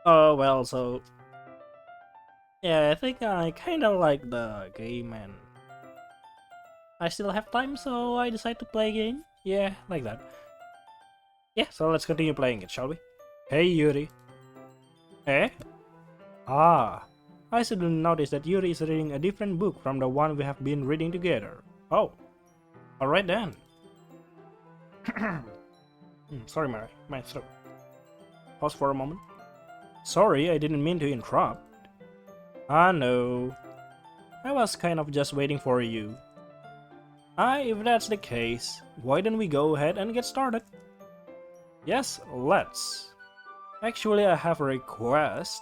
Oh, well, so yeah, I think I kind of like the game and I still have time, so I decide to play a game. Yeah, like that. Yeah, so let's continue playing it, shall we? Hey, Yuri. Eh? Ah, I suddenly noticed that Yuri is reading a different book from the one we have been reading together. Oh, alright then. Sorry, my throat. Pause for a moment. Sorry, I didn't mean to interrupt. Ah, no. I was kind of just waiting for you. If that's the case, why don't we go ahead and get started? Yes, let's. Actually, I have a request.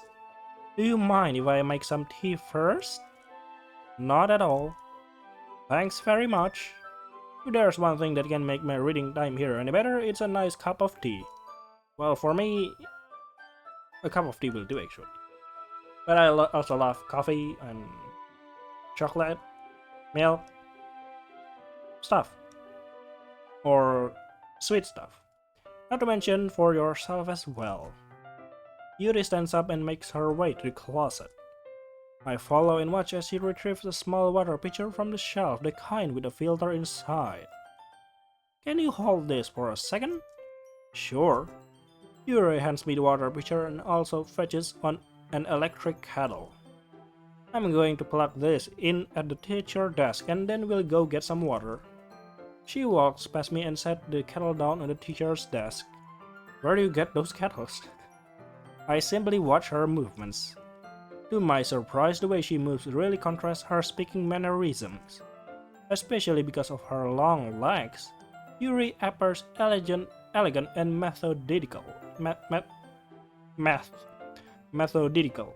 Do you mind if I make some tea first? Not at all. Thanks very much. If there's one thing that can make my reading time here any better, it's a nice cup of tea. Well, for me, a cup of tea will do actually. But I also love coffee and chocolate, milk, stuff, or sweet stuff. Not to mention for yourself as well. Yuri stands up and makes her way to the closet. I follow and watch as she retrieves a small water pitcher from the shelf, the kind with a filter inside. Can you hold this for a second? Sure. Yuri hands me the water pitcher and also fetches on an electric kettle. I'm going to plug this in at the teacher desk and then we'll go get some water. She walks past me and sets the kettle down on the teacher's desk. Where do you get those kettles? I simply watch her movements. To my surprise, the way she moves really contrasts her speaking mannerisms, especially because of her long legs. Yuri appears elegant and methodical. Math, methodical.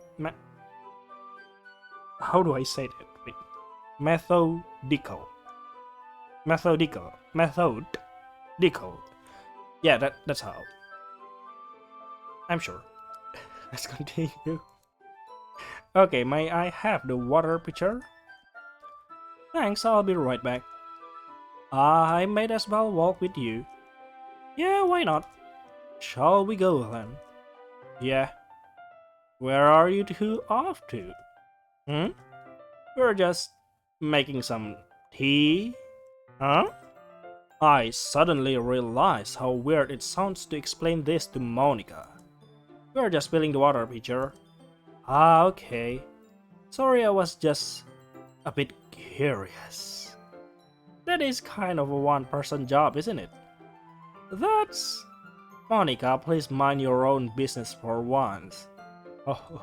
How do I say that? Wait. Methodical, methodical. Yeah, that's how. I'm sure. Let's continue. Okay, may I have the water pitcher? Thanks, I'll be right back. I might as well walk with you. Yeah, why not? Shall we go then? Yeah. Where are you two off to? Hmm? We're just making some tea? Huh? I suddenly realized how weird it sounds to explain this to Monica. We're just filling the water pitcher. Ah, okay. Sorry, I was just a bit curious. That is kind of a one-person job, isn't it? That's... Monica, please mind your own business for once. Oh,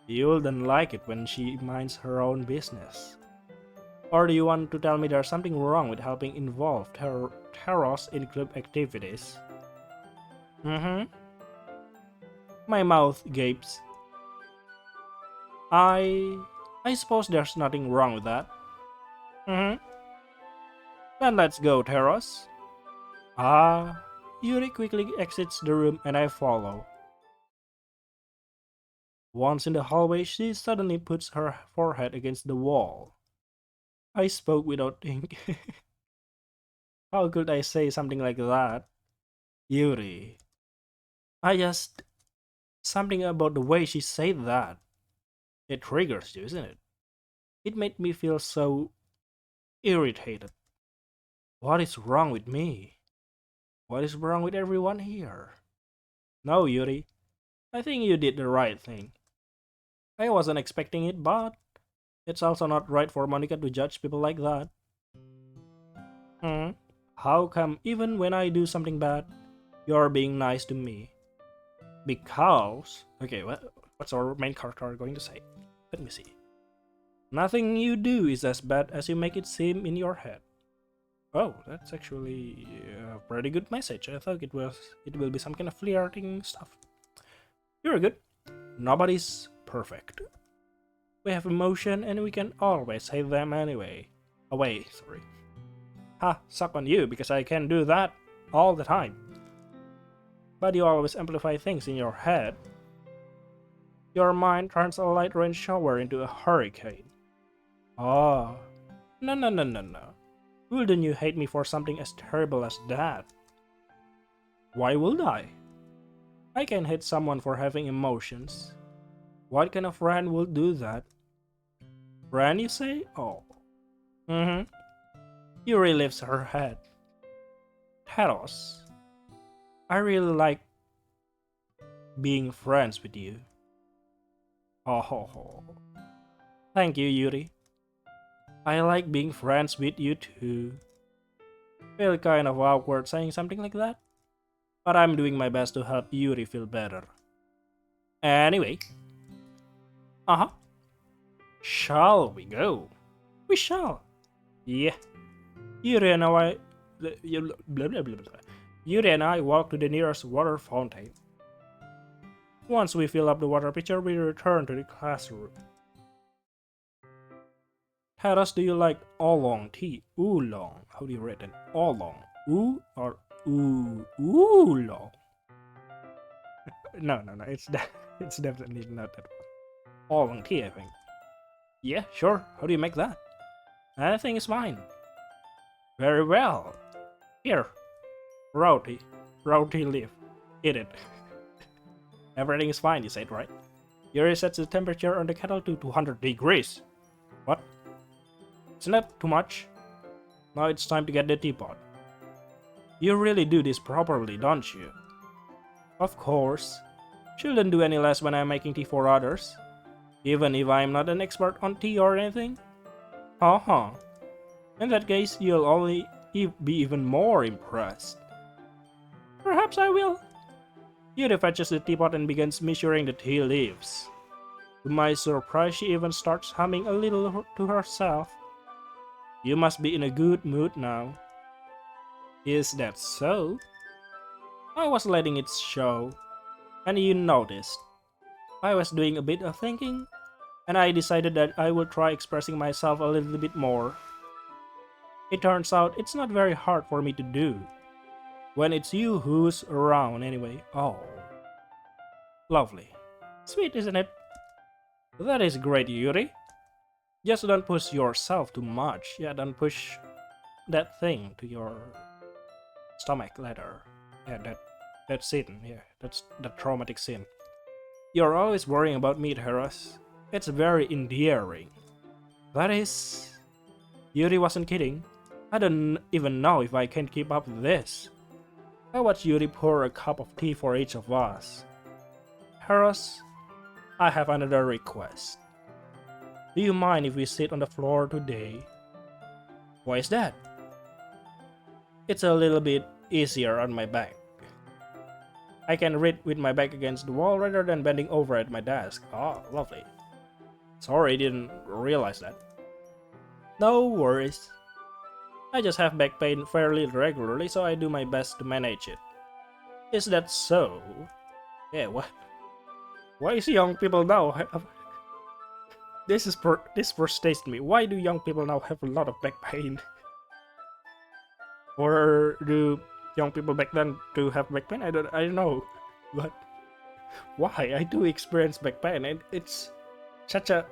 you'll then like it when she minds her own business. Or do you want to tell me there's something wrong with helping involve Terrorose in group activities? Mm-hmm. My mouth gapes. I suppose there's nothing wrong with that. Mm-hmm. Then let's go, Terrorose. Ah, Yuri quickly exits the room and I follow. Once in the hallway, she suddenly puts her forehead against the wall. I spoke without thinking. How could I say something like that? Yuri. I just... Something about the way she said that. It triggers you, isn't it? It made me feel so irritated. What is wrong with me? What is wrong with everyone here? No, Yuri. I think you did the right thing. I wasn't expecting it, but it's also not right for Monica to judge people like that. Hmm? How come even when I do something bad, you're being nice to me? Because... Okay, what's our main character going to say? Let me see. Nothing you do is as bad as you make it seem in your head. Oh, that's actually a pretty good message. I thought it will be some kind of flirting stuff. You're good. Nobody's perfect. We have emotion and we can always say them anyway. Away, sorry. Ha, suck on you because I can do that all the time. But you always amplify things in your head. Your mind turns a light rain shower into a hurricane. Oh, no. Wouldn't you hate me for something as terrible as that? Why would I? I can hate someone for having emotions. What kind of friend would do that? Friend, you say? Oh. Mm-hmm. Yuri lifts her head. Terrorose, I really like being friends with you. Oh ho ho. Thank you, Yuri. I like being friends with you too. Feel kind of awkward saying something like that, but I'm doing my best to help Yuri feel better. Anyway, uh-huh. Shall we go? We shall. Yeah. Yuri and I blah, blah, blah, blah. Yuri and I walk to the nearest water fountain. Once we fill up the water pitcher, we return to the classroom. Terrorose, do you like oolong tea? Oolong. How do you read it? Oolong. Ooh or oolong? No. It's definitely not that one. Oolong tea, I think. Yeah, sure. How do you make that? Anything is fine. Very well. Here. Roti. Roti leaf. Eat it. Everything is fine, you said, right? Yuri sets the temperature on the kettle to 200 degrees. What? Isn't that too much? Now it's time to get the teapot. You really do this properly, don't you? Of course. Shouldn't do any less when I'm making tea for others. Even if I'm not an expert on tea or anything. Uh-huh. In that case, you'll only be even more impressed. Perhaps I will. Yuri fetches the teapot and begins measuring the tea leaves. To my surprise, she even starts humming a little to herself. You must be in a good mood now. Is that so? I was letting it show, and you noticed. I was doing a bit of thinking, and I decided that I would try expressing myself a little bit more. It turns out it's not very hard for me to do. When it's you who's around anyway. Oh. Lovely. Sweet, isn't it? That is great, Yuri. Just don't push yourself too much. Yeah, don't push that thing to your stomach later. Yeah, that scene. Yeah, that's the traumatic scene. You're always worrying about me, Terrorose. It's very endearing. That is... Yuri wasn't kidding. I don't even know if I can keep up with this. I watched Yuri pour a cup of tea for each of us. Terrorose, I have another request. Do you mind if we sit on the floor today? Why is that? It's a little bit easier on my back. I can read with my back against the wall rather than bending over at my desk. Oh, lovely. Sorry, didn't realize that. No worries. I just have back pain fairly regularly, so I do my best to manage it. Is that so? Yeah, what? Why is young people now have... This frustrates me. Why do young people now have a lot of back pain? Or do young people back then do have back pain? I don't know. But why? I do experience back pain, and it's such a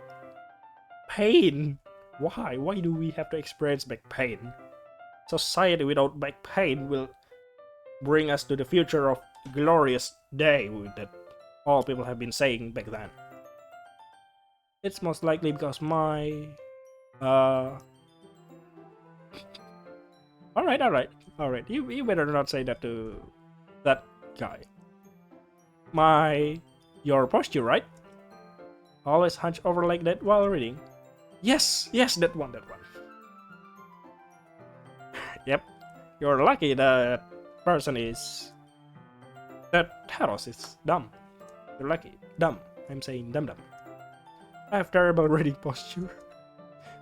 pain. Why? Why do we have to experience back pain? Society without back pain will bring us to the future of glorious day that all people have been saying back then. It's most likely because my... Alright. You better not say that to that guy. Your posture, right? Always hunch over like that while reading. Yes, that one. Yep, you're lucky that person is... That Terrorose is dumb. You're lucky. Dumb. I'm saying dumb. I have terrible reading posture.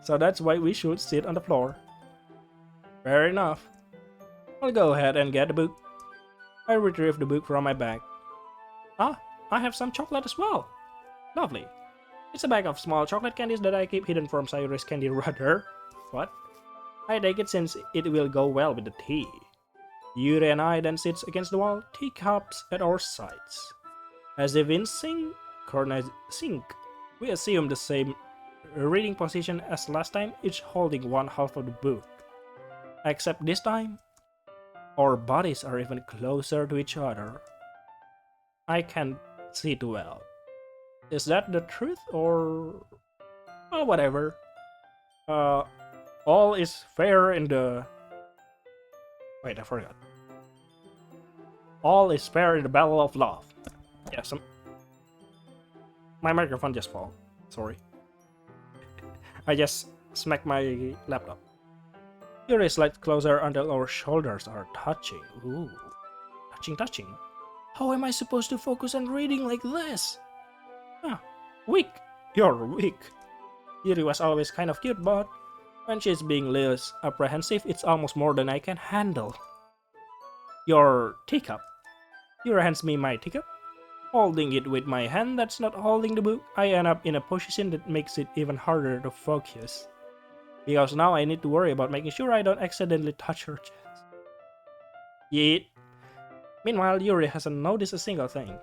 So that's why we should sit on the floor. Fair enough. I'll go ahead and get the book. I retrieve the book from my bag. Ah, I have some chocolate as well. Lovely. It's a bag of small chocolate candies that I keep hidden from Cyrus Candy Rudder. What? I take it since it will go well with the tea. Yuri and I then sit against the wall, teacups at our sides. As if in sync, we assume the same reading position as last time, each holding one half of the book. Except this time, our bodies are even closer to each other. I can't see too well. Is that the truth or well, whatever? Uh, all is fair in the. Wait, I forgot. All is fair in the battle of love. Yeah, my microphone just fell. Sorry. I just smacked my laptop. Yuri slides closer until our shoulders are touching. Ooh. Touching. How am I supposed to focus on reading like this? Ah, weak. You're weak. Yuri was always kind of cute, but when she's being less apprehensive, it's almost more than I can handle. Your teacup. Yuri hands me my teacup. Holding it with my hand that's not holding the book, I end up in a position that makes it even harder to focus. Because now I need to worry about making sure I don't accidentally touch her chest. Yeet. Meanwhile, Yuri hasn't noticed a single thing.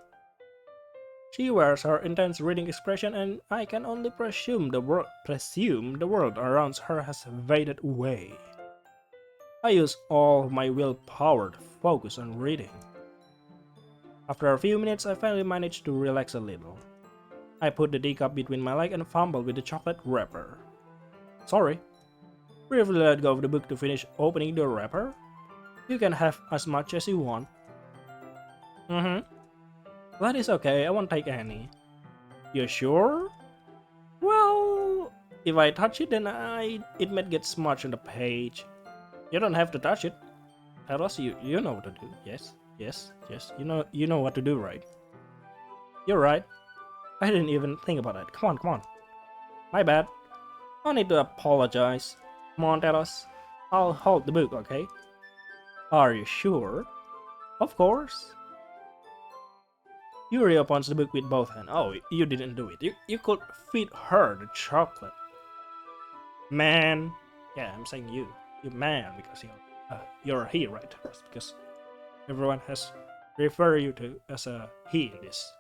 She wears her intense reading expression, and I can only presume the world around her has faded away. I use all my willpower to focus on reading. After a few minutes, I finally managed to relax a little. I put the teacup between my legs and fumbled with the chocolate wrapper. Sorry. Briefly let go of the book to finish opening the wrapper. You can have as much as you want. That is okay, I won't take any. You sure? Well, if I touch it, then it might get smudged on the page. You don't have to touch it. Terrorose, you know what to do. Yes. You know what to do, right? You're right. I didn't even think about it. Come on. My bad. No need to apologize. Come on, Terrorose. I'll hold the book, okay? Are you sure? Of course. Yuri opens the book with both hands. Oh, you didn't do it. You could feed her the chocolate. Man. Yeah, I'm saying you. You man, because you're he, right? Because everyone has referred you to as a he in this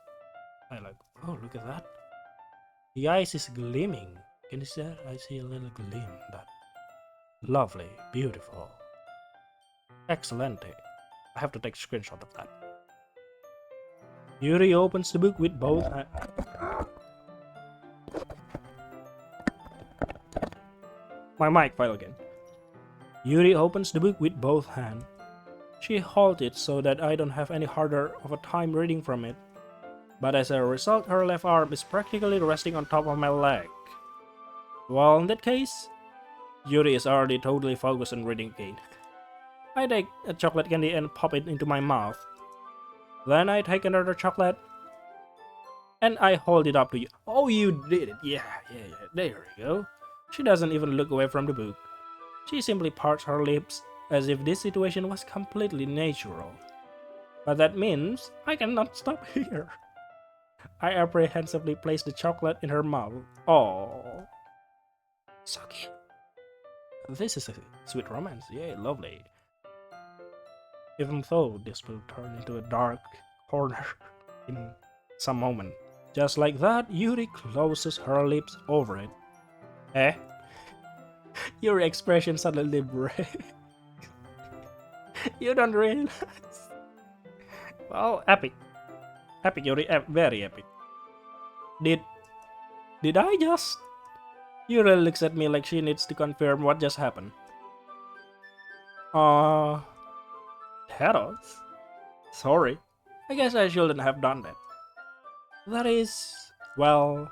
dialogue. Oh, look at that. The eyes is gleaming. Can you see that? I see a little gleam. That lovely, beautiful. Excellent. I have to take a screenshot of that. Yuri opens the book with both hands. My mic fell again. Yuri opens the book with both hands. She holds it so that I don't have any harder of a time reading from it. But as a result, her left arm is practically resting on top of my leg. Well, in that case, Yuri is already totally focused on reading again. I take a chocolate candy and pop it into my mouth. Then I take another chocolate and I hold it up to you. Oh, you did it. Yeah. There you go. She doesn't even look away from the book. She simply parts her lips as if this situation was completely natural. But that means I cannot stop here. I apprehensively place the chocolate in her mouth. Oh, so cute. This is a sweet romance. Yeah, lovely. Even though this will turn into a dark corner in some moment. Just like that, Yuri closes her lips over it. Eh? Your expression suddenly breaks. You don't realize. Well, epic. Epic, Yuri. Very epic. Did I just? Yuri looks at me like she needs to confirm what just happened. Terrorose? Sorry. I guess I shouldn't have done that. That is, well,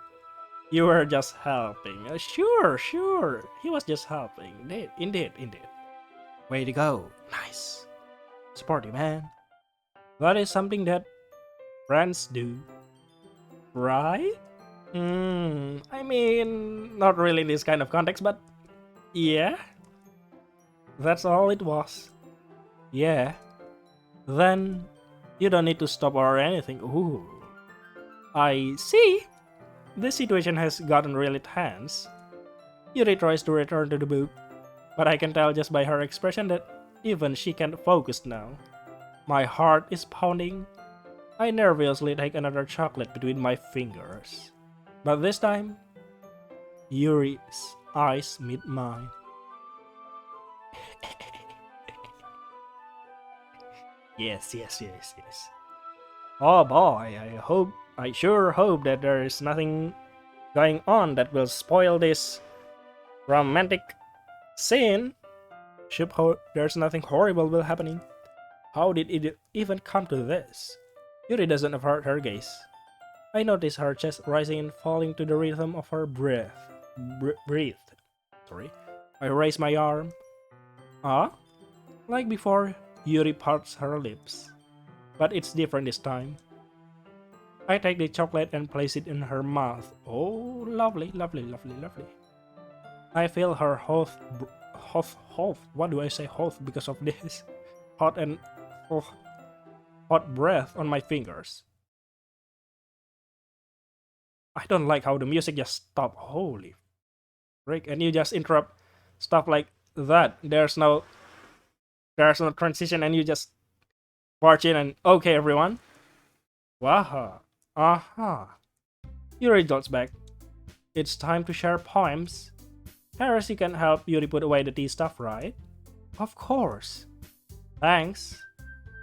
you were just helping. Sure. He was just helping. Indeed. Way to go. Nice. Sporty, man. That is something that friends do. Right? I mean, not really in this kind of context, but yeah. That's all it was. Yeah. Then you don't need to stop or anything. Ooh. I see. The situation has gotten really tense. Yuri tries to return to the book, but I can tell just by her expression that even she can't focus now. My heart is pounding. I nervously take another chocolate between my fingers. But this time, Yuri's eyes meet mine. Yes. Oh boy, I sure hope that there is nothing going on that will spoil this romantic scene. Should hope there's nothing horrible will happening. How did it even come to this? Yuri doesn't avert her gaze. I notice her chest rising and falling to the rhythm of her breath. Breathe. Sorry. I raise my arm. Ah? Like before, Yuri parts her lips. But it's different this time. I take the chocolate and place it in her mouth. Oh, lovely, lovely, lovely, lovely. I feel her what do I say hot because of this? Hot and oh, hot breath on my fingers. I don't like how the music just stopped. Holy frick, and you just interrupt stuff like that. There's no transition and you just barge in and okay everyone. Waha. Aha. Yuri jots back. It's time to share poems. Terrorose, you can help Yuri put away the tea stuff, right? Of course. Thanks.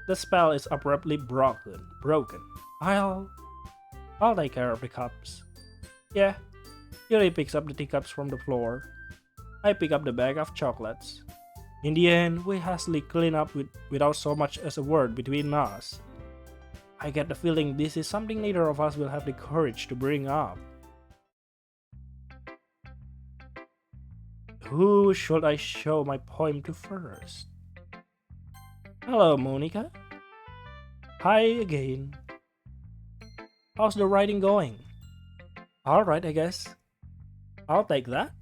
The spell is abruptly broken. I'll take care of the cups. Yeah. Yuri picks up the teacups from the floor. I pick up the bag of chocolates. In the end, we hastily clean up without so much as a word between us. I get the feeling this is something neither of us will have the courage to bring up. Who should I show my poem to first? Hello, Monica. Hi again. How's the writing going? Alright, I guess. I'll take that.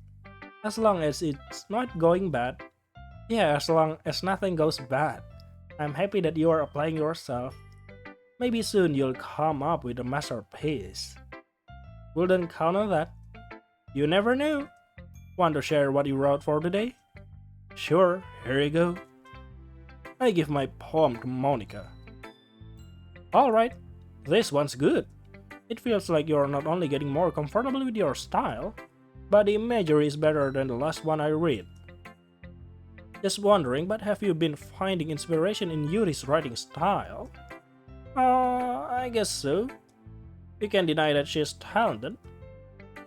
As long as it's not going bad. Yeah, as long as nothing goes bad. I'm happy that you are applying yourself. Maybe soon you'll come up with a masterpiece. Wouldn't count on that. You never know. Want to share what you wrote for today? Sure, here you go. I give my poem to Monica. Alright, this one's good. It feels like you're not only getting more comfortable with your style, but the imagery is better than the last one I read. Just wondering, but have you been finding inspiration in Yuri's writing style? I guess so. You can't deny that she's talented.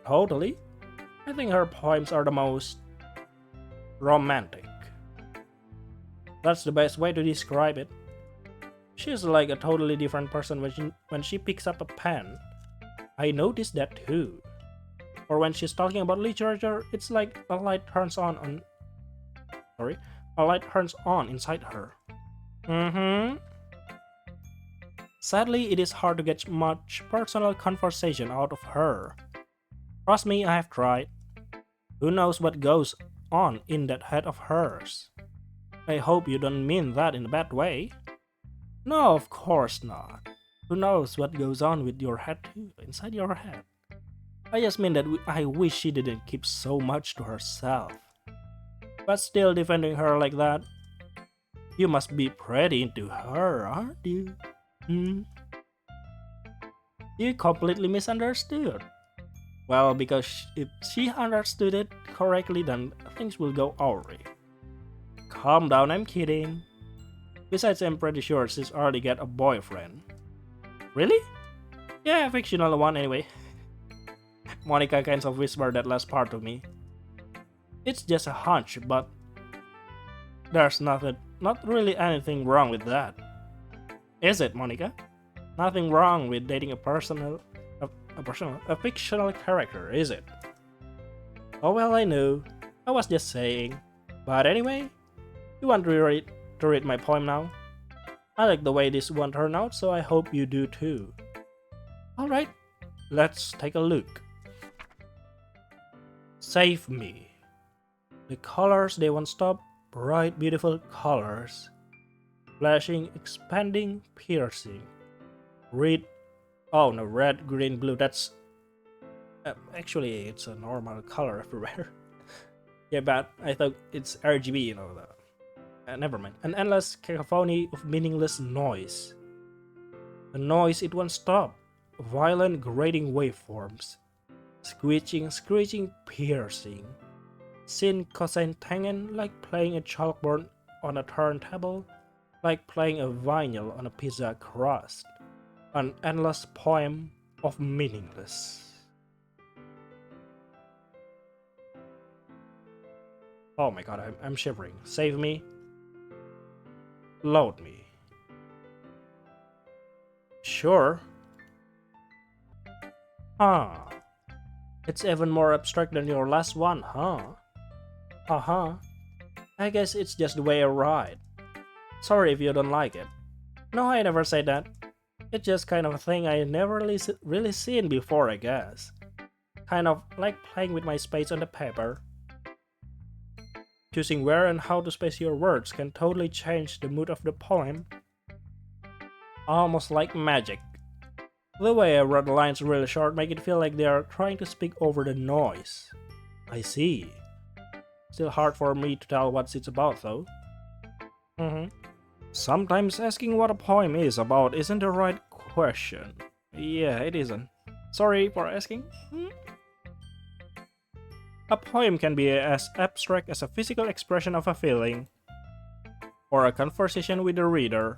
Totally. I think her poems are the most romantic. That's the best way to describe it. She's like a totally different person when she picks up a pen. I noticed that too. Or when she's talking about literature, it's like a light turns on inside her. Sadly, it is hard to get much personal conversation out of her. Trust me, I have tried. Who knows what goes on in that head of hers? I hope you don't mean that in a bad way. No, of course not. Who knows what goes on with your head too, inside your head? I just mean that I wish she didn't keep so much to herself. But still defending her like that? You must be pretty into her, aren't you? You completely misunderstood. Well, because if she understood it correctly, then things will go awry. Calm down, I'm kidding. Besides, I'm pretty sure she's already got a boyfriend. Really? Yeah, a fictional one anyway. Monica kind of whispered that last part to me. It's just a hunch, but there's not really anything wrong with that. Is it, Monica? Nothing wrong with dating a fictional character, is it? Oh well, I know. I was just saying. But anyway, you want to read my poem now? I like the way this one turned out, so I hope you do too. Alright, let's take a look. Save me. The colors they won't stop, bright beautiful colors. Flashing, expanding, piercing. Red, green, blue, that's... actually, it's a normal color everywhere. Yeah, but I thought it's RGB, you know. Never mind. An endless cacophony of meaningless noise. A noise it won't stop. Violent grating waveforms. Screeching, piercing. Sin, cosine, tangent, like playing a chalkboard on a turntable, like playing a vinyl on a pizza crust. An endless poem of meaningless. Oh my god, I'm shivering. Save me. Load me. Sure. Huh. It's even more abstract than your last one, huh? Uh-huh. I guess it's just the way I write. Sorry if you don't like it. No, I never said that. It's just kind of a thing I never really seen before, I guess. Kind of like playing with my space on the paper. Choosing where and how to space your words can totally change the mood of the poem. Almost like magic. The way I wrote the lines really short make it feel like they are trying to speak over the noise. I see. Still hard for me to tell what it's about though. Sometimes asking what a poem is about isn't the right question. Yeah, it isn't. Sorry for asking. A poem can be as abstract as a physical expression of a feeling, or a conversation with the reader.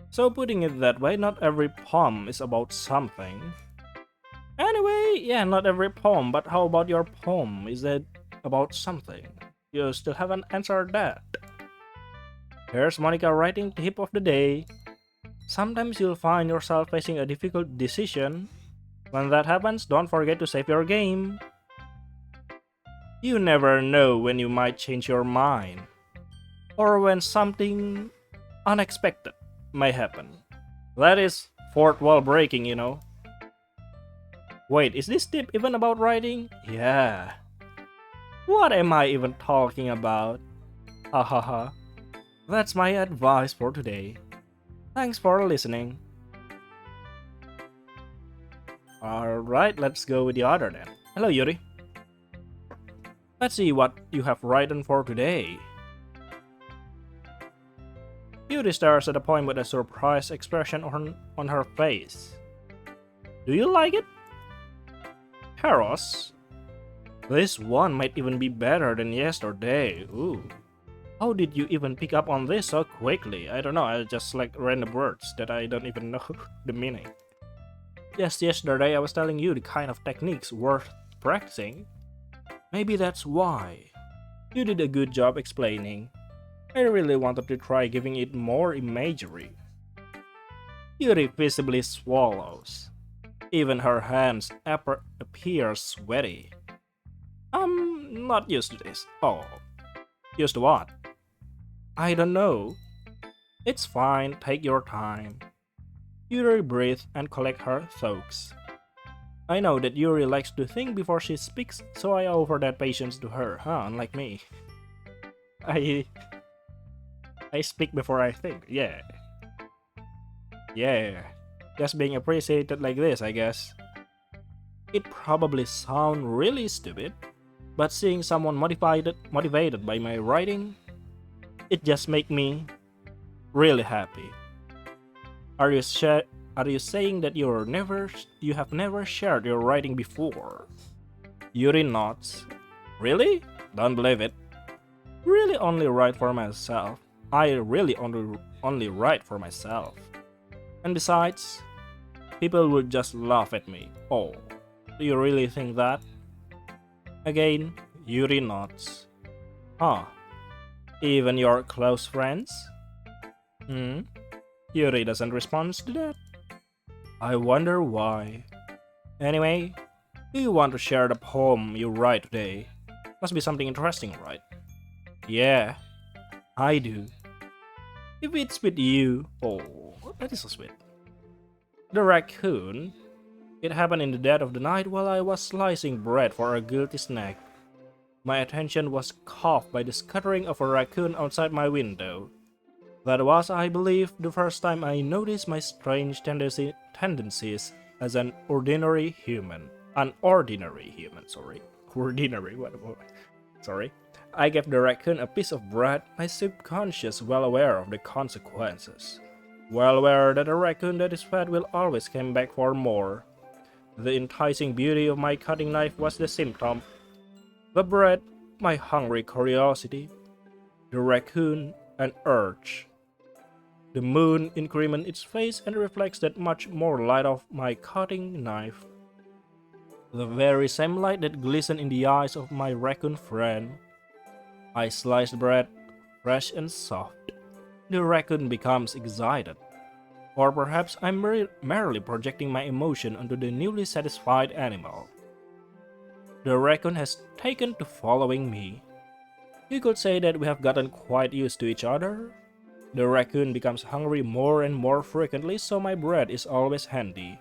So putting it that way, not every poem is about something. Anyway, yeah, not every poem, but how about your poem? Is it about something? You still haven't answered that. Here's Monica writing tip of the day. Sometimes you'll find yourself facing a difficult decision. When that happens, don't forget to save your game. You never know when you might change your mind, or when something unexpected may happen. That is fourth wall breaking, you know. Wait, is this tip even about writing? Yeah. What am I even talking about? Hahaha. That's my advice for today. Thanks for listening. Alright, let's go with the other then. Hello, Yuri. Let's see what you have written for today. Yuri stares at the poem with a surprised expression on her face. Do you like it? Terrorose? This one might even be better than yesterday. Ooh. How did you even pick up on this so quickly? I don't know, I just like random words that I don't even know the meaning. Just yesterday I was telling you the kind of techniques worth practicing. Maybe that's why. You did a good job explaining. I really wanted to try giving it more imagery. Yuri visibly swallows. Even her hands appear sweaty. I'm not used to this. Oh. Used to what? I don't know. It's fine, take your time. Yuri breathes and collects her thoughts. I know that Yuri likes to think before she speaks, so I offer that patience to her, unlike me. I speak before I think, yeah. Yeah, just being appreciated like this, I guess. It probably sounds really stupid, but seeing someone motivated by my writing, it just makes me really happy. Are you saying that you have never shared your writing before? Yuri nods. Really? Don't believe it. Really only write for myself. I really only write for myself. And besides, people would just laugh at me. Oh, do you really think that? Again, Yuri nods. Huh. Even your close friends? Yuri doesn't respond to that. I wonder why. Anyway, do you want to share the poem you write today? Must be something interesting, right? Yeah, I do. If it's with you, oh, that is so sweet. The raccoon. It happened in the dead of the night while I was slicing bread for a guilty snack. My attention was caught by the scattering of a raccoon outside my window. That was, I believe, the first time I noticed my strange tendencies as an ordinary human. Sorry. I gave the raccoon a piece of bread, my subconscious well aware of the consequences. Well aware that a raccoon that is fed will always come back for more. The enticing beauty of my cutting knife was the symptom. The bread, my hungry curiosity. The raccoon, an urge. The moon increments its face and reflects that much more light of my cutting knife. The very same light that glistened in the eyes of my raccoon friend. I slice the bread, fresh and soft. The raccoon becomes excited. Or perhaps I'm merely projecting my emotion onto the newly satisfied animal. The raccoon has taken to following me. You could say that we have gotten quite used to each other. The raccoon becomes hungry more and more frequently, so my bread is always handy.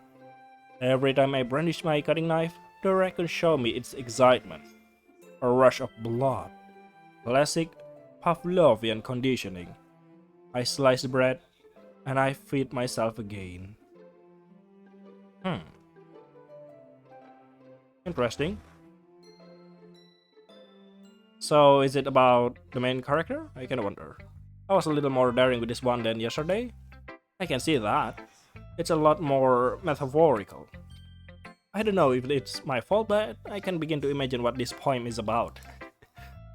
Every time I brandish my cutting knife, the raccoon shows me its excitement. A rush of blood. Classic Pavlovian conditioning. I slice the bread, and I feed myself again. Interesting. So, is it about the main character? I kinda wonder. I was a little more daring with this one than yesterday. I can see that. It's a lot more metaphorical. I don't know if it's my fault, but I can begin to imagine what this poem is about.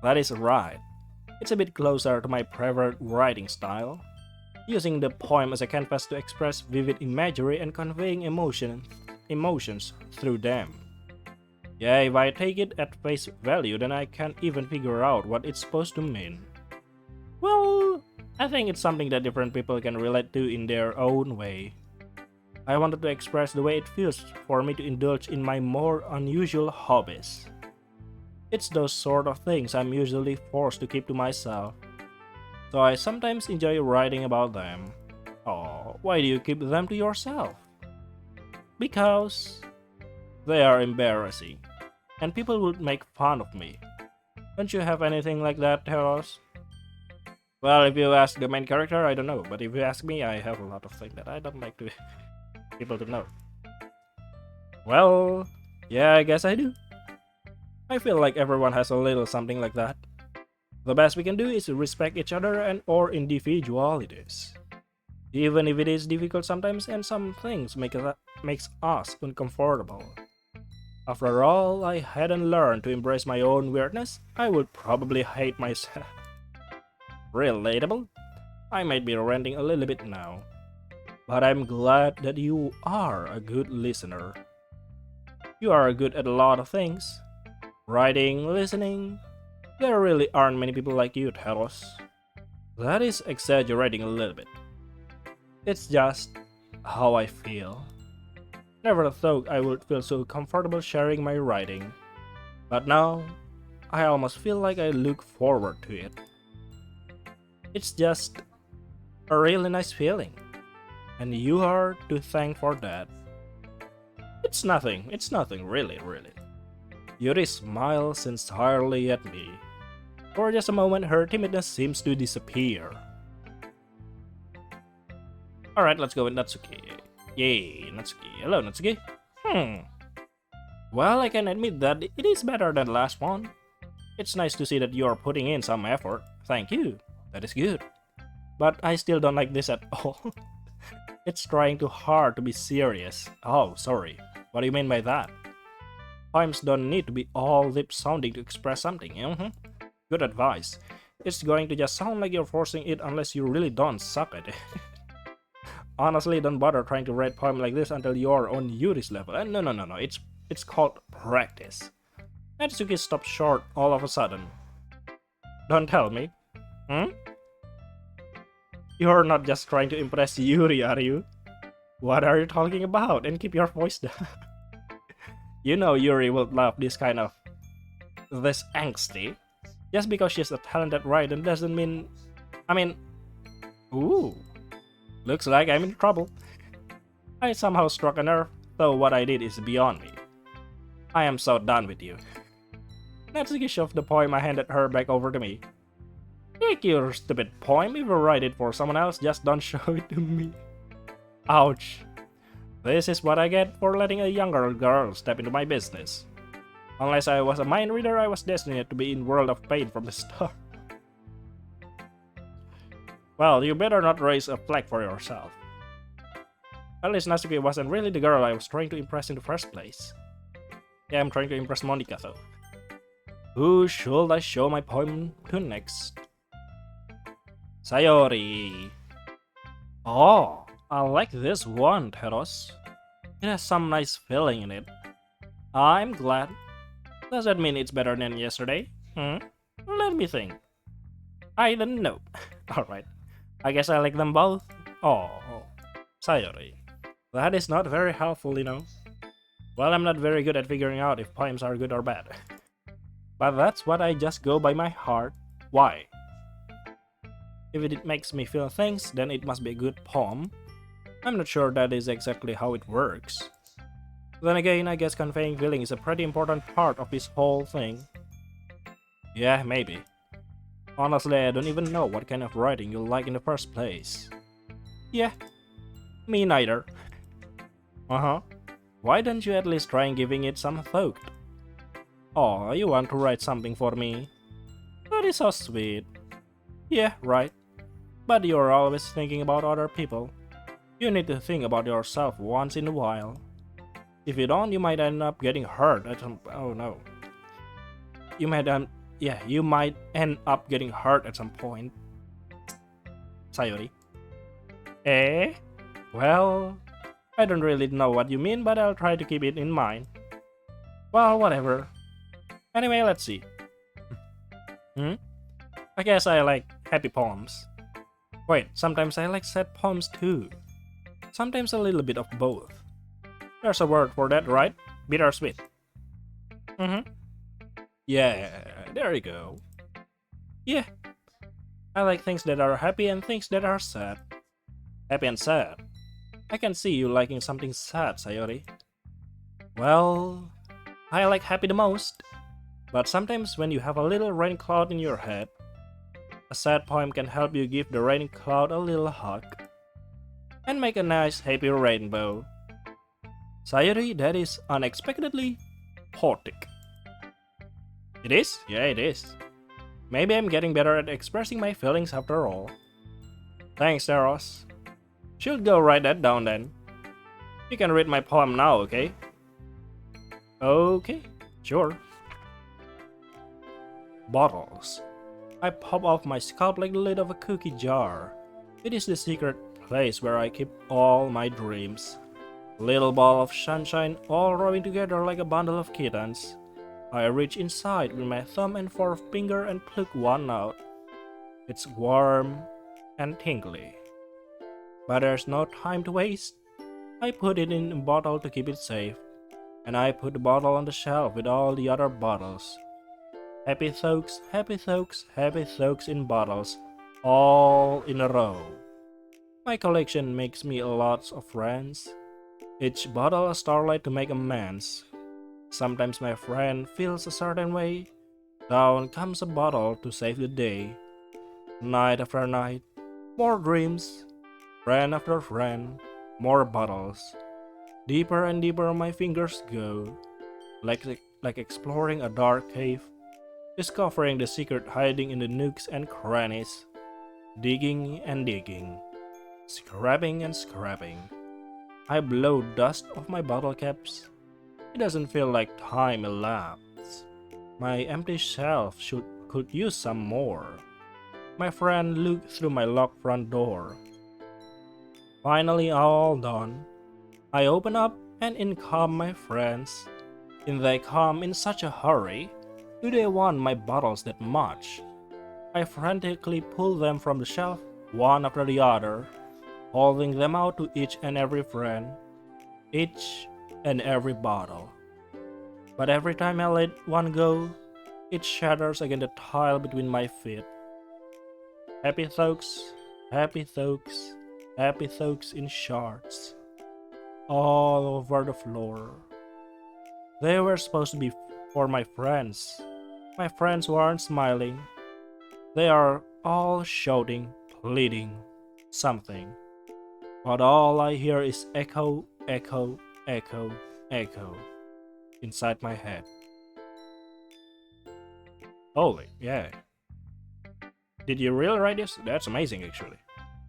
That is right. It's a bit closer to my preferred writing style, using the poem as a canvas to express vivid imagery and conveying emotions through them. Yeah, if I take it at face value, then I can't even figure out what it's supposed to mean. Well, I think it's something that different people can relate to in their own way. I wanted to express the way it feels for me to indulge in my more unusual hobbies. It's those sort of things I'm usually forced to keep to myself, so I sometimes enjoy writing about them. Oh, why do you keep them to yourself? Because they are embarrassing, and people would make fun of me. Don't you have anything like that, Terrorose? Well, if you ask the main character, I don't know, but if you ask me, I have a lot of things that I don't like to people to know. Well, yeah, I guess I do. I feel like everyone has a little something like that. The best we can do is respect each other and our individualities. Even if it is difficult sometimes and some things makes us uncomfortable. After all, I hadn't learned to embrace my own weirdness, I would probably hate myself. Relatable? I might be ranting a little bit now. But I'm glad that you are a good listener. You are good at a lot of things. Writing, listening. There really aren't many people like you, Terrorose. That is exaggerating a little bit. It's just how I feel. Never thought I would feel so comfortable sharing my writing. But now, I almost feel like I look forward to it. It's just a really nice feeling. And you are to thank for that. It's nothing really. Yuri smiles sincerely at me. For just a moment, her timidness seems to disappear. Alright, let's go with Natsuki. Yay, Natsuki. Hello, Natsuki. Well, I can admit that it is better than the last one. It's nice to see that you are putting in some effort. Thank you. That is good. But I still don't like this at all. It's trying too hard to be serious. Oh, sorry. What do you mean by that? Poems don't need to be all lip-sounding to express something. Good advice. It's going to just sound like you're forcing it unless you really don't suck at it. Honestly, don't bother trying to write poem like this until you're on Yuri's level. No. It's called practice. Natsuki stopped short all of a sudden. Don't tell me. You're not just trying to impress Yuri, are you? What are you talking about? And keep your voice down. You know Yuri will love this angsty. Just because she's a talented writer doesn't mean... Ooh. Looks like I'm in trouble. I somehow struck a nerve, though what I did is beyond me. I am so done with you. Natsuki shoved the poem I handed her back over to me. Take your stupid poem. If you write it for someone else, just don't show it to me. Ouch. This is what I get for letting a younger girl step into my business. Unless I was a mind reader, I was destined to be in world of pain from the start. Well, you better not raise a flag for yourself. At least Natsuki wasn't really the girl I was trying to impress in the first place. Yeah, I'm trying to impress Monica though. Who should I show my poem to next? Sayori. Oh, I like this one, Terrorose. It has some nice feeling in it. I'm glad. Does that mean it's better than yesterday? Let me think. I don't know. Alright, I guess I like them both. Oh, Sayori. That is not very helpful, you know. Well, I'm not very good at figuring out if poems are good or bad. But that's what I just go by my heart. Why? If it makes me feel things, then it must be a good poem. I'm not sure that is exactly how it works. Then again, I guess conveying feeling is a pretty important part of this whole thing. Yeah, maybe. Honestly, I don't even know what kind of writing you like in the first place. Yeah, me neither. Uh-huh. Why don't you at least try and giving it some thought? Oh, you want to write something for me? That is so sweet. Yeah, right. But you're always thinking about other people. You need to think about yourself once in a while. If you don't, you might end up getting hurt at some. Oh no. You might you might end up getting hurt at some point. Sayori. Eh? Well, I don't really know what you mean, but I'll try to keep it in mind. Well, whatever. Anyway, let's see. I guess I like happy poems. Wait, sometimes I like sad poems too. Sometimes a little bit of both. There's a word for that, right? Bittersweet. Yeah, there you go. Yeah, I like things that are happy and things that are sad. Happy and sad. I can see you liking something sad, Sayori. Well, I like happy the most. But sometimes when you have a little rain cloud in your head, a sad poem can help you give the rain cloud a little hug and make a nice happy rainbow. Sayori, that is unexpectedly poetic. It is? Yeah, it is. Maybe I'm getting better at expressing my feelings after all. Thanks, Terrorose. Should go write that down then. You can read my poem now, okay? Okay, sure. Bottles. I pop off my scalp like the lid of a cookie jar. It is the secret place where I keep all my dreams. Little ball of sunshine all rubbing together like a bundle of kittens. I reach inside with my thumb and forefinger and pluck one out. It's warm and tingly. But there's no time to waste. I put it in a bottle to keep it safe, and I put the bottle on the shelf with all the other bottles. Happy thoughts, happy thoughts, happy thoughts in bottles, all in a row. My collection makes me lots of friends. Each bottle a starlight to make amends. Sometimes my friend feels a certain way. Down comes a bottle to save the day. Night after night, more dreams. Friend after friend, more bottles. Deeper and deeper my fingers go, like exploring a dark cave, discovering the secret hiding in the nooks and crannies, digging and digging, scrapping and scrapping. I blow dust off my bottle caps. It doesn't feel like time elapsed. My empty shelf could use some more. My friend looked through my locked front door. Finally all done. I open up and in come my friends. In they come in such a hurry. Do they want my bottles that much? I frantically pull them from the shelf, one after the other, holding them out to each and every friend, each and every bottle. But every time I let one go, it shatters against the tile between my feet. Happy thoughts, happy thoughts, happy thoughts in shards, all over the floor. They were supposed to be for my friends. My friends who aren't smiling. They are all shouting, pleading, something. But all I hear is echo, echo, echo, echo inside my head. Holy, yeah. Did you really write this? That's amazing, actually.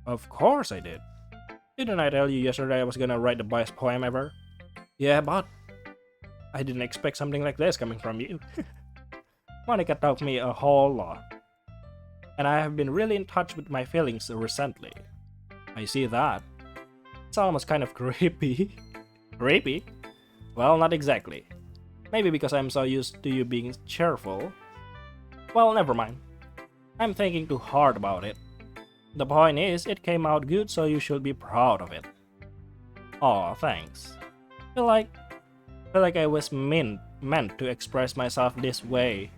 Of course I did. Didn't I tell you yesterday I was gonna write the best poem ever? Yeah, but I didn't expect something like this coming from you. Monica taught me a whole lot. And I have been really in touch with my feelings recently. I see that. It's almost kind of creepy. Creepy? Well, not exactly. Maybe because I'm so used to you being cheerful. Well, never mind. I'm thinking too hard about it. The point is, it came out good, so you should be proud of it. Aw, thanks. Feel like I was meant to express myself this way.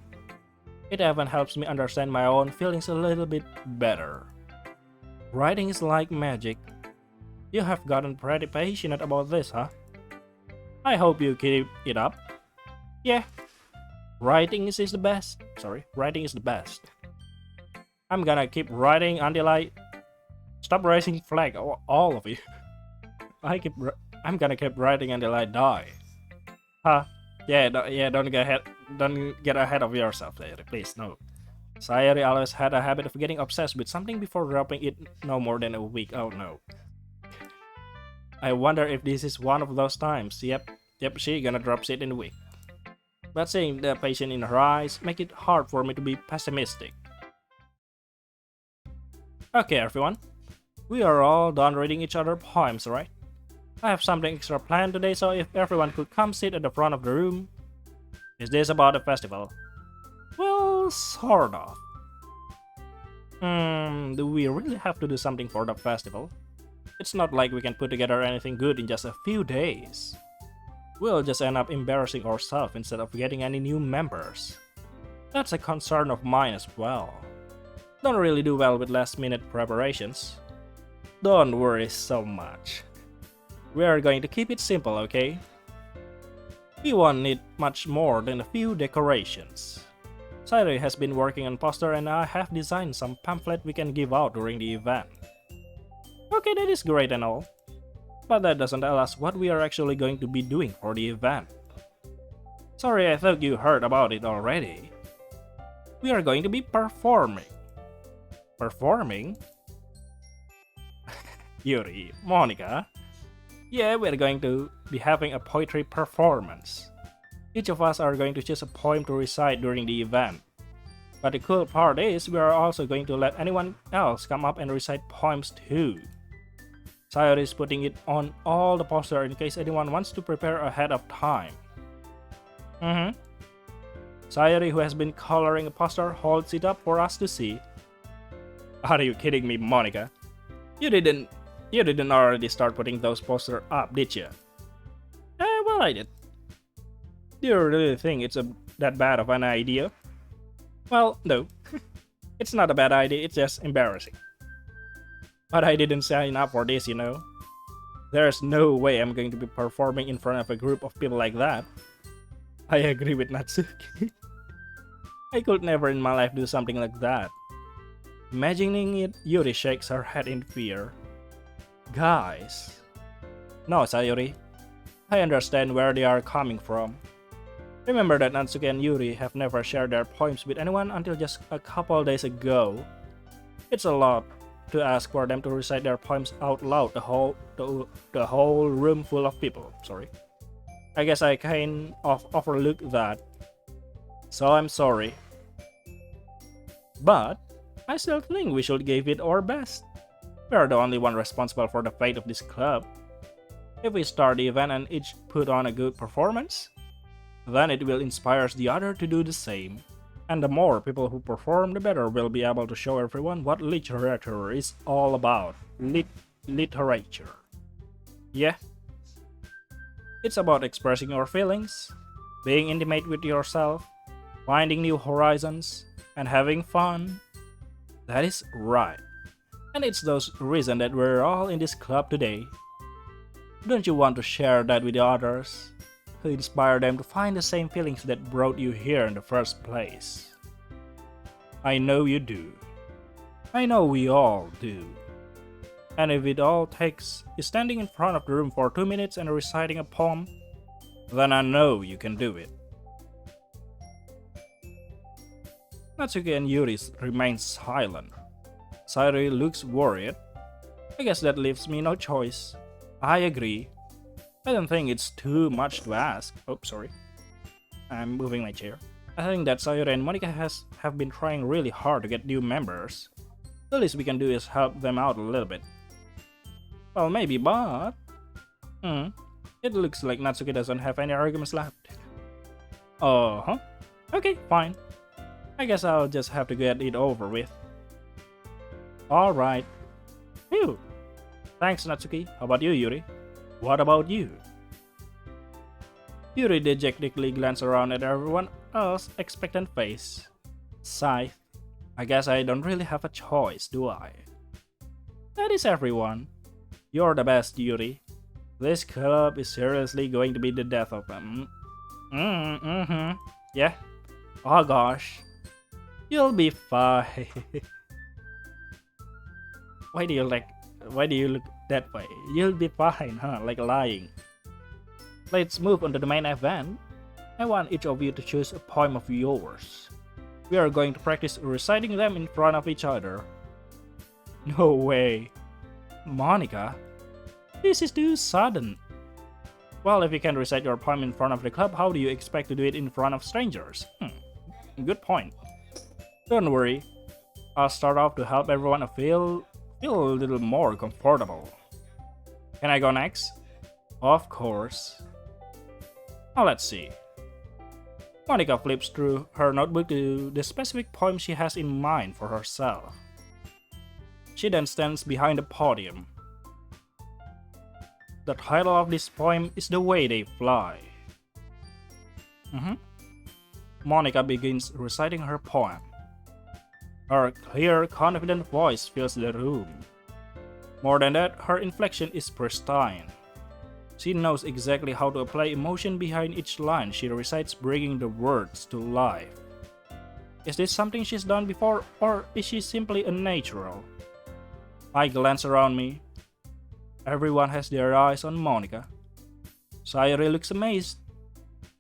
It even helps me understand my own feelings a little bit better. Writing is like magic. You have gotten pretty passionate about this, huh? I hope you keep it up. Yeah, writing is the best. Writing is the best. I'm gonna keep writing until I stop raising flag, all of you. I'm gonna keep writing until I die. Huh? Yeah, don't get ahead of yourself, Sayori, please, no. Sayori always had a habit of getting obsessed with something before dropping it no more than a week. Oh no. I wonder if this is one of those times. Yep, she gonna drop it in a week. But seeing the passion in her eyes make it hard for me to be pessimistic. Okay, everyone. We are all done reading each other poems, right? I have something extra planned today, so if everyone could come sit at the front of the room. Is this about the festival? Well, sort of. Do we really have to do something for the festival? It's not like we can put together anything good in just a few days. We'll just end up embarrassing ourselves instead of getting any new members. That's a concern of mine as well. Don't really do well with last-minute preparations. Don't worry so much. We are going to keep it simple, okay? We won't need much more than a few decorations. Sayori has been working on poster and I have designed some pamphlet we can give out during the event. Okay, that is great and all. But that doesn't tell us what we are actually going to be doing for the event. Sorry, I thought you heard about it already. We are going to be performing. Performing? Yuri, Monica? Yeah, we're going to be having a poetry performance. Each of us are going to choose a poem to recite during the event. But the cool part is we are also going to let anyone else come up and recite poems too. Sayori is putting it on all the poster in case anyone wants to prepare ahead of time. Sayori, who has been coloring a poster, holds it up for us to see. Are you kidding me, Monica? You didn't already start putting those posters up, did you? Well, I did. Do you really think it's that bad of an idea? Well, no. It's not a bad idea, it's just embarrassing. But I didn't sign up for this, you know. There's no way I'm going to be performing in front of a group of people like that. I agree with Natsuki. I could never in my life do something like that. Imagining it, Yuri shakes her head in fear. Guys. No, Sayori. I understand where they are coming from. Remember that Natsuki and Yuri have never shared their poems with anyone until just a couple days ago. It's a lot to ask for them to recite their poems out loud the whole room full of people. Sorry. I guess I kind of overlooked that. So I'm sorry. But I still think we should give it our best. We are the only one responsible for the fate of this club. If we start the event and each put on a good performance, then it will inspire the other to do the same. And the more people who perform, the better we'll be able to show everyone what literature is all about. Literature. Yeah. It's about expressing your feelings, being intimate with yourself, finding new horizons, and having fun. That is right. And it's those reasons that we're all in this club today. Don't you want to share that with the others? To inspire them to find the same feelings that brought you here in the first place. I know you do. I know we all do. And if it all takes is standing in front of the room for 2 minutes and reciting a poem, then I know you can do it. Natsuki and Yuri remain silent. Sayori looks worried. I guess that leaves me no choice. I agree. I don't think it's too much to ask. Oh, sorry. I'm moving my chair. I think that Sayori and Monica have been trying really hard to get new members. The least we can do is help them out a little bit. Well, maybe, but... Hmm. It looks like Natsuki doesn't have any arguments left. Uh-huh. Okay, fine. I guess I'll just have to get it over with. Alright. Phew. Thanks, Natsuki. How about you, Yuri? What about you? Yuri dejectedly glanced around at everyone else's expectant face. Sigh. I guess I don't really have a choice, do I? That is everyone. You're the best, Yuri. This club is seriously going to be the death of them. Yeah. Oh gosh. You'll be fine. Why do you look that way? You'll be fine, huh? Like lying. Let's move on to the main event. I want each of you to choose a poem of yours. We are going to practice reciting them in front of each other. No way. Monica? This is too sudden. Well, if you can recite your poem in front of the club, how do you expect to do it in front of strangers? Good point. Don't worry. I'll start off to help everyone feel a little more comfortable. Can I go next? Of course. Now let's see. Monica flips through her notebook to the specific poem she has in mind for herself. She then stands behind the podium. The title of this poem is The Way They Fly. Monica begins reciting her poem. Her clear, confident voice fills the room. More than that, her inflection is pristine. She knows exactly how to apply emotion behind each line she recites, bringing the words to life. Is this something she's done before, or is she simply a natural? I glance around me. Everyone has their eyes on Monica. Sayuri looks amazed.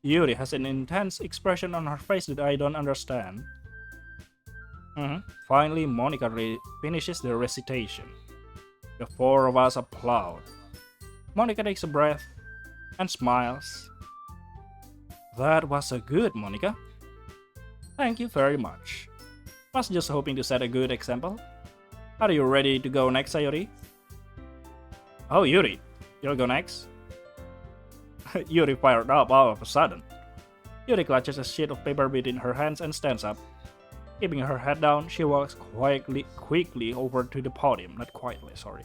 Yuri has an intense expression on her face that I don't understand. Finally, Monica finishes the recitation. The four of us applaud. Monica takes a breath and smiles. That was a good, Monica. Thank you very much. Was just hoping to set a good example. Are you ready to go next, Sayuri? Oh, Yuri, you'll go next? Yuri fired up all of a sudden. Yuri clutches a sheet of paper between her hands and stands up. Keeping her head down, she walks quickly over to the podium. Not quietly, sorry.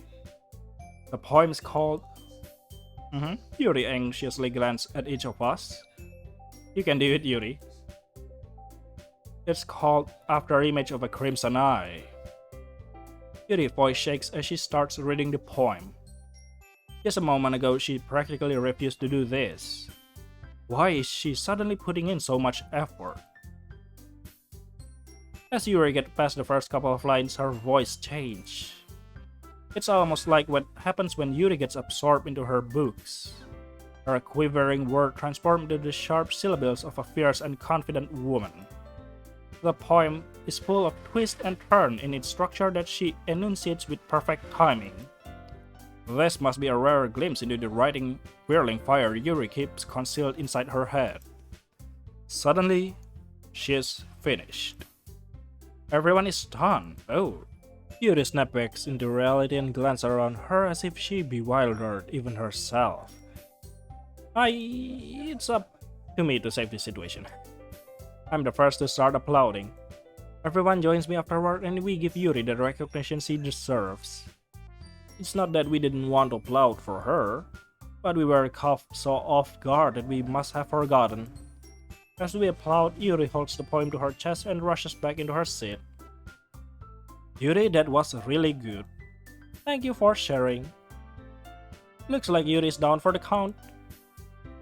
The poem is called... Yuri anxiously glances at each of us. You can do it, Yuri. It's called After Image of a Crimson Eye. Yuri's voice shakes as she starts reading the poem. Just a moment ago, she practically refused to do this. Why is she suddenly putting in so much effort? As Yuri gets past the first couple of lines, her voice changes. It's almost like what happens when Yuri gets absorbed into her books. Her quivering word transformed into the sharp syllables of a fierce and confident woman. The poem is full of twist and turn in its structure that she enunciates with perfect timing. This must be a rare glimpse into the writing whirling fire Yuri keeps concealed inside her head. Suddenly, she's finished. Everyone is stunned. Oh. Yuri snaps back into reality and glances around her as if she bewildered even herself. It's up to me to save this situation. I'm the first to start applauding. Everyone joins me afterward and we give Yuri the recognition she deserves. It's not that we didn't want to applaud for her, but we were caught so off guard that we must have forgotten. As we applaud, Yuri holds the poem to her chest and rushes back into her seat. Yuri, that was really good. Thank you for sharing. Looks like Yuri is down for the count.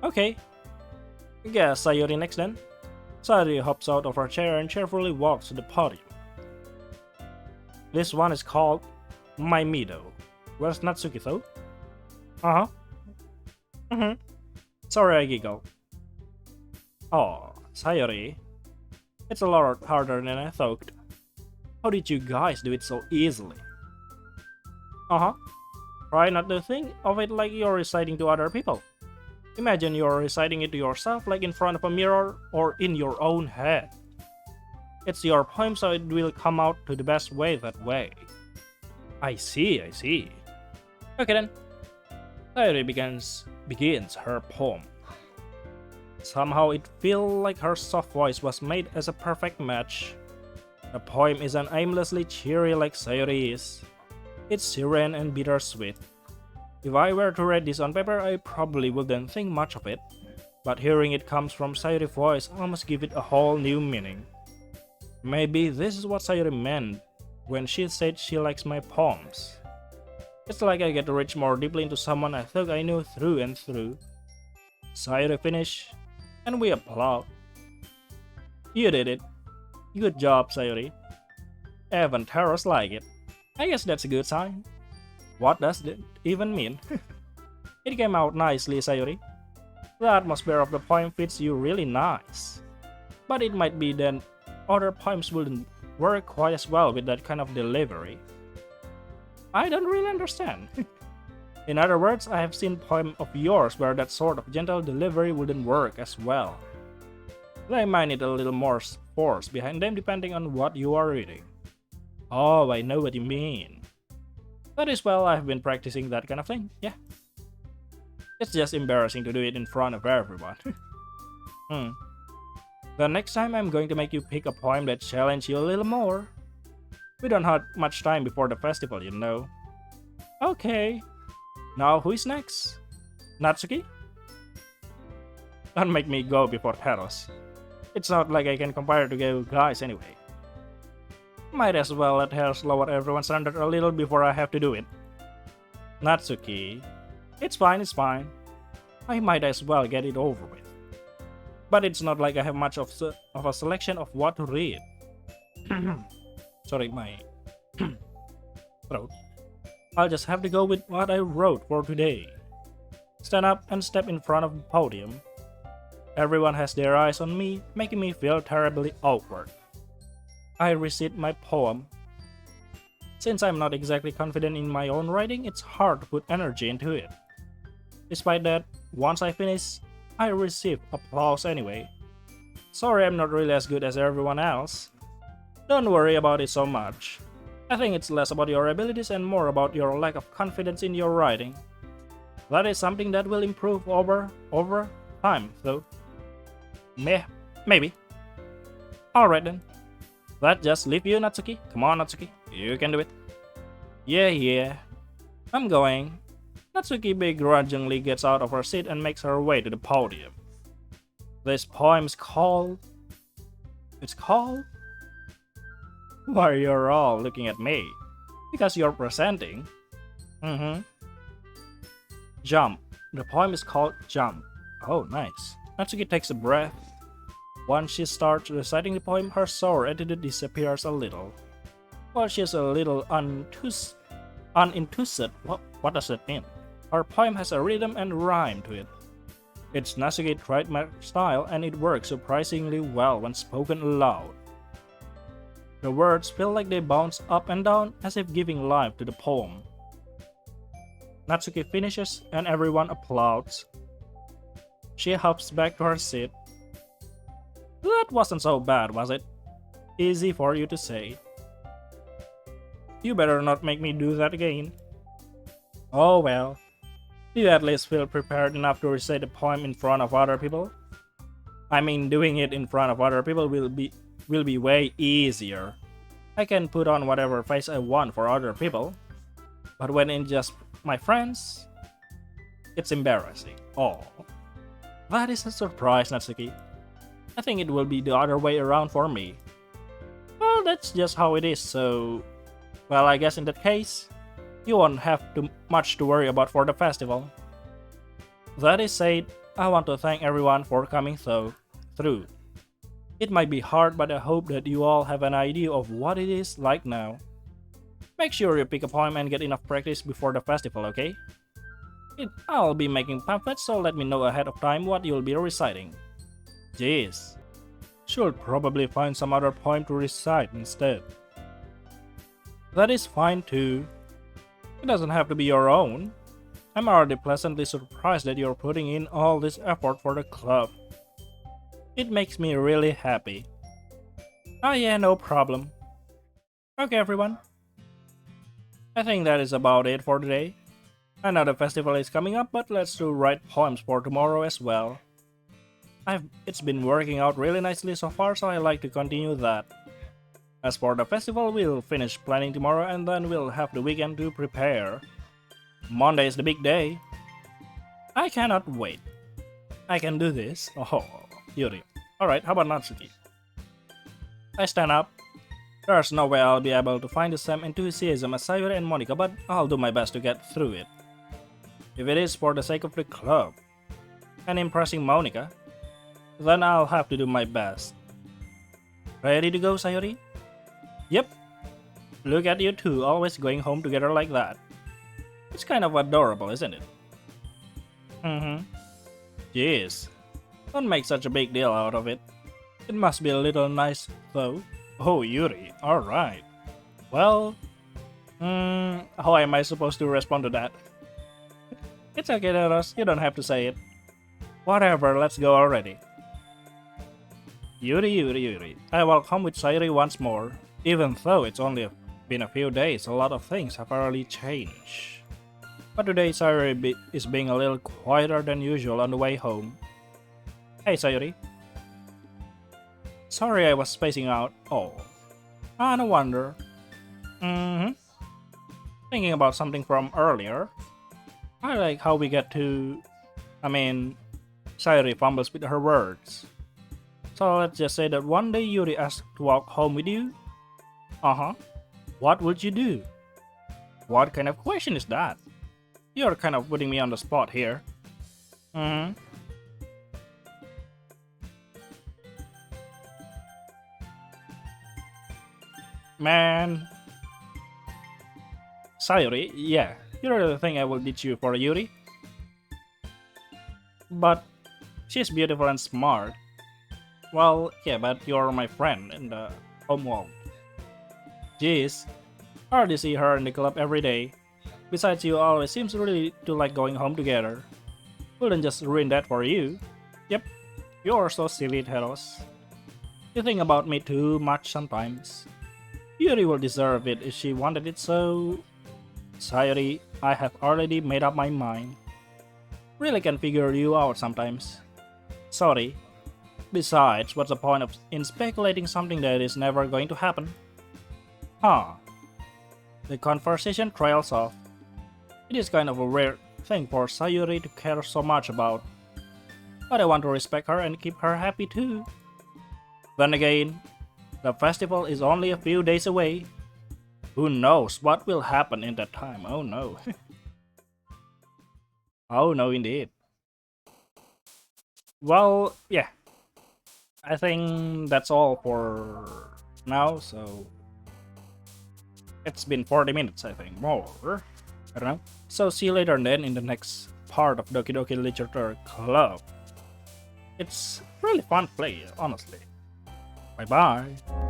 Okay. Guess Sayuri next then. Sayuri hops out of her chair and cheerfully walks to the podium. This one is called My Meadow. Where's Natsuki though? Sorry I giggled. Oh, Sayuri. It's a lot harder than I thought. How did you guys do it so easily? Try not to think of it like you're reciting to other people. Imagine you're reciting it to yourself like in front of a mirror or in your own head. It's your poem, so it will come out to the best way that way. I see. Okay then. Sayuri begins her poem. Somehow it feels like her soft voice was made as a perfect match. The poem isn't aimlessly cheery like Sayuri is. It's serene and bittersweet. If I were to read this on paper, I probably wouldn't think much of it. But hearing it comes from Sayuri's voice almost gives it a whole new meaning. Maybe this is what Sayuri meant when she said she likes my poems. It's like I get to reach more deeply into someone I thought I knew through and through. Sayuri finished, and we applaud. You did it. Good job, Sayuri. Even Terrorose like it. I guess that's a good sign. What does that even mean? It came out nicely, Sayuri. The atmosphere of the poem fits you really nice. But it might be that other poems wouldn't work quite as well with that kind of delivery. I don't really understand. In other words, I have seen poems of yours where that sort of gentle delivery wouldn't work as well. They might need a little more force behind them depending on what you are reading. Oh, I know what you mean. That is, well, I've been practicing that kind of thing, yeah. It's just embarrassing to do it in front of everyone. The next time I'm going to make you pick a poem that challenges you a little more. We don't have much time before the festival, you know. Okay. Now who is next? Natsuki? Don't make me go before Terrorose. It's not like I can compare to you guys anyway. Might as well let her lower everyone's standard a little before I have to do it. Natsuki. It's fine, it's fine. I might as well get it over with. But it's not like I have much of a selection of what to read. Sorry, my throat. I'll just have to go with what I wrote for today. Stand up and step in front of the podium. Everyone has their eyes on me, making me feel terribly awkward. I recite my poem. Since I'm not exactly confident in my own writing, it's hard to put energy into it. Despite that, once I finish, I receive applause anyway. Sorry I'm not really as good as everyone else. Don't worry about it so much. I think it's less about your abilities and more about your lack of confidence in your writing. That is something that will improve over time, though. Maybe. Alright then. That just leave you, Natsuki. Come on, Natsuki. You can do it. Yeah. I'm going. Natsuki begrudgingly gets out of her seat and makes her way to the podium. This poem is called... It's called... Why you're all looking at me? Because you're presenting. Jump. The poem is called Jump. Oh, nice. Natsuki takes a breath. Once she starts reciting the poem, her sour attitude disappears a little. While she's a little unintuitive, what does that mean? Her poem has a rhythm and rhyme to it. It's Natsuki's trademark style and it works surprisingly well when spoken aloud. The words feel like they bounce up and down as if giving life to the poem. Natsuki finishes and everyone applauds. She hops back to her seat. That wasn't so bad, was it? Easy for you to say. You better not make me do that again. Oh well. Do you at least feel prepared enough to recite the poem in front of other people? I mean, doing it in front of other people will be way easier. I can put on whatever face I want for other people. But when it's just my friends, it's embarrassing. Oh. That is a surprise, Natsuki. I think it will be the other way around for me. Well, that's just how it is, so... Well, I guess in that case, you won't have much to worry about for the festival. That is said, I want to thank everyone for coming through. It might be hard, but I hope that you all have an idea of what it is like now. Make sure you pick a poem and get enough practice before the festival, okay? I'll be making pamphlets, so let me know ahead of time what you'll be reciting. Jeez. Should probably find some other poem to recite instead. That is fine too. It doesn't have to be your own. I'm already pleasantly surprised that you're putting in all this effort for the club. It makes me really happy. Oh yeah, no problem. Okay everyone. I think that is about it for today. I know the festival is coming up, but let's do write poems for tomorrow as well. It's been working out really nicely so far, so I like to continue that. As for the festival, we'll finish planning tomorrow and then we'll have the weekend to prepare. Monday is the big day. I cannot wait. I can do this. Oh, Yuri. Alright, how about Natsuki? I stand up. There's no way I'll be able to find the same enthusiasm as Sayuri and Monica, but I'll do my best to get through it. If it is for the sake of the club and impressing Monica, then I'll have to do my best. Ready to go, Sayuri? Yep. Look at you two, always going home together like that. It's kind of adorable, isn't it? Jeez. Don't make such a big deal out of it. It must be a little nice, though. Oh, Yuri, alright. Well, how am I supposed to respond to that? It's okay, Terrorose, you don't have to say it. Whatever, let's go already. Yuri. I will come with Sayuri once more. Even though it's only been a few days, a lot of things have already changed. But today Sayuri is being a little quieter than usual on the way home. Hey Sayuri. Sorry I was spacing out. Oh. No wonder. Thinking about something from earlier. I like how we get to... Sayuri fumbles with her words. So let's just say that one day Yuri asked to walk home with you. What would you do? What kind of question is that? You're kind of putting me on the spot here. Man. Sayuri, yeah, you're the thing I will ditch you for, Yuri. But she's beautiful and smart. Well, yeah, but you're my friend in the home world. Jeez, I already see her in the club every day. Besides, you always seems really to like going home together. Wouldn't just ruin that for you. Yep, you're so silly, Terrorose. You think about me too much sometimes. Yuri will deserve it if she wanted it, so... Sayuri, I have already made up my mind. Really can figure you out sometimes. Sorry. Besides, what's the point in speculating something that is never going to happen? The conversation trails off. It is kind of a rare thing for Sayuri to care so much about. But I want to respect her and keep her happy too. Then again, the festival is only a few days away. Who knows what will happen in that time? Oh no. Oh no indeed. Well, yeah. I think that's all for now, so... It's been 40 minutes, I think. More. I don't know. So see you later then in the next part of Doki Doki Literature Club. It's really fun to play, honestly. Bye bye.